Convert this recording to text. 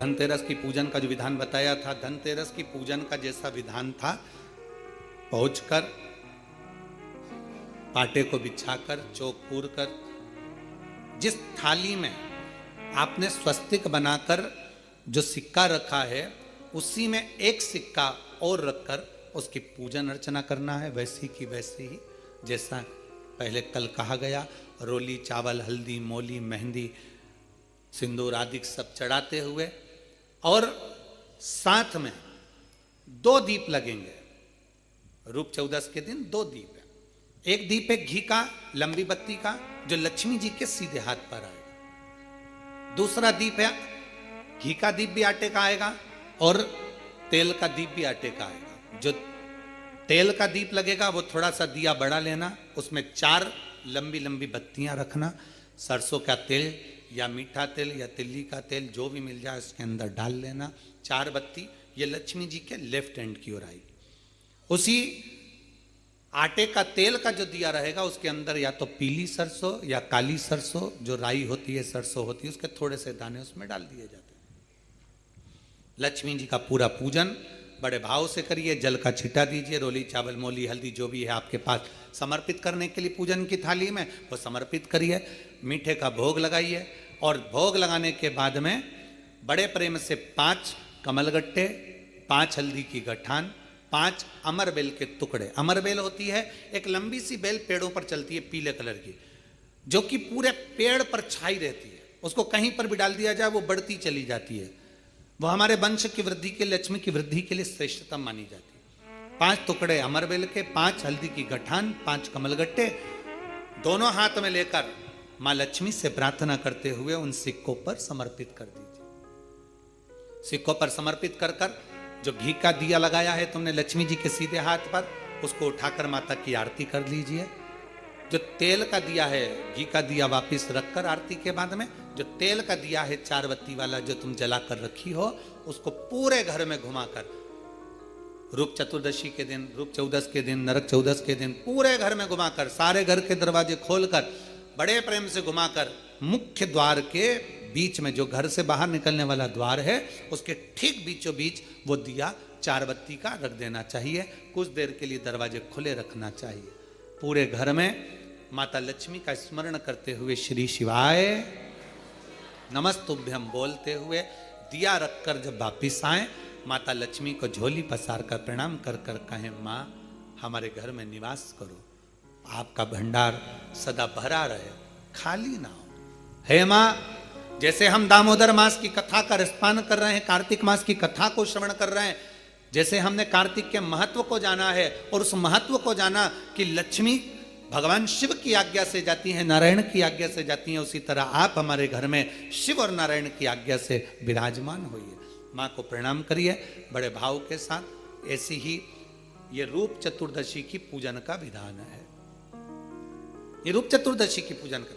धनतेरस की पूजन का जो विधान बताया था, धनतेरस की पूजन का जैसा विधान था, पहुंचकर पाटे को बिछाकर चौक पूर कर जिस थाली में आपने स्वस्तिक बनाकर जो सिक्का रखा है उसी में एक सिक्का और रखकर उसकी पूजन अर्चना करना है। वैसी की वैसी ही जैसा पहले कल कहा गया, रोली चावल हल्दी मोली मेहंदी सिंदूर आदि सब चढ़ाते हुए और साथ में 2 दीप लगेंगे। रूप चौदस के दिन 2 दीप है। एक दीप है घी का लंबी बत्ती का जो लक्ष्मी जी के सीधे हाथ पर आएगा। दूसरा दीप है घी का दीप भी आटे का आएगा और तेल का दीप भी आटे का आएगा। जो तेल का दीप लगेगा वो थोड़ा सा दिया बड़ा लेना, उसमें 4 लंबी लंबी बत्तियां रखना, सरसों का तेल या मीठा तेल या तिल्ली का तेल जो भी मिल जाए उसके अंदर डाल लेना। 4 बत्ती ये लक्ष्मी जी के लेफ्ट हैंड की ओर आएगी। उसी आटे का तेल का जो दिया रहेगा उसके अंदर या तो पीली सरसों या काली सरसों जो राई होती है सरसों होती है उसके थोड़े से दाने उसमें डाल दिए जाते हैं। लक्ष्मी जी का पूरा पूजन बड़े भाव से करिए, जल का छिटा दीजिए, रोली चावल मोली हल्दी जो भी है आपके पास समर्पित करने के लिए पूजन की थाली में वो समर्पित करिए। मीठे का भोग लगाइए और भोग लगाने के बाद में बड़े प्रेम से 5 कमलगट्टे, 5 हल्दी की गठान, 5 अमर बेल के टुकड़े। अमर बेल होती है एक लंबी सी बेल पेड़ों पर चलती है पीले कलर की, जो कि पूरे पेड़ पर छाई रहती है। उसको कहीं पर भी डाल दिया जाए वो बढ़ती चली जाती है। वो हमारे वंश की वृद्धि के लक्ष्मी की वृद्धि के लिए श्रेष्ठतम मानी जाती है। 5 टुकड़े अमरबेल के, 5 हल्दी की गठान, 5 कमलगट्टे दोनों हाथ में लेकर मां लक्ष्मी से प्रार्थना करते हुए उन सिक्कों पर समर्पित कर दीजिए। सिक्कों पर समर्पित कर कर जो घी का दिया लगाया है तुमने लक्ष्मी जी के सीधे हाथ पर उसको उठाकर माता की आरती कर लीजिए। जो तेल का दिया है घी का दिया वापिस रखकर आरती के बाद में जो तेल का दिया है 4 बत्ती वाला जो तुम जला कर रखी हो उसको पूरे घर में घुमाकर रूप चतुर्दशी के दिन, रूप चौदस के दिन, नरक चौदस के दिन पूरे घर में घुमाकर सारे घर के दरवाजे खोलकर बड़े प्रेम से घुमाकर मुख्य द्वार के बीच में जो घर से बाहर निकलने वाला द्वार है उसके ठीक बीचों बीच वो दिया 4 बत्ती का रख देना चाहिए। कुछ देर के लिए दरवाजे खुले रखना चाहिए। पूरे घर में माता लक्ष्मी का स्मरण करते हुए श्री शिवाय नमस्तुभ्यम बोलते हुए दिया रखकर जब वापिस आए माता लक्ष्मी को झोली पसार कर प्रणाम कर कर कहें, माँ हमारे घर में निवास करो, आपका भंडार सदा भरा रहे, खाली ना हो। हे माँ, जैसे हम दामोदर मास की कथा का रसपान कर रहे हैं, कार्तिक मास की कथा को श्रवण कर रहे हैं, जैसे हमने कार्तिक के महत्व को जाना है और उस महत्व को जाना कि लक्ष्मी भगवान शिव की आज्ञा से जाती हैं, नारायण की आज्ञा से जाती हैं, उसी तरह आप हमारे घर में शिव और नारायण की आज्ञा से विराजमान होइए। माँ को प्रणाम करिए बड़े भाव के साथ। ऐसी ही ये रूप चतुर्दशी की पूजन का विधान है। ये रूप चतुर्दशी की पूजन का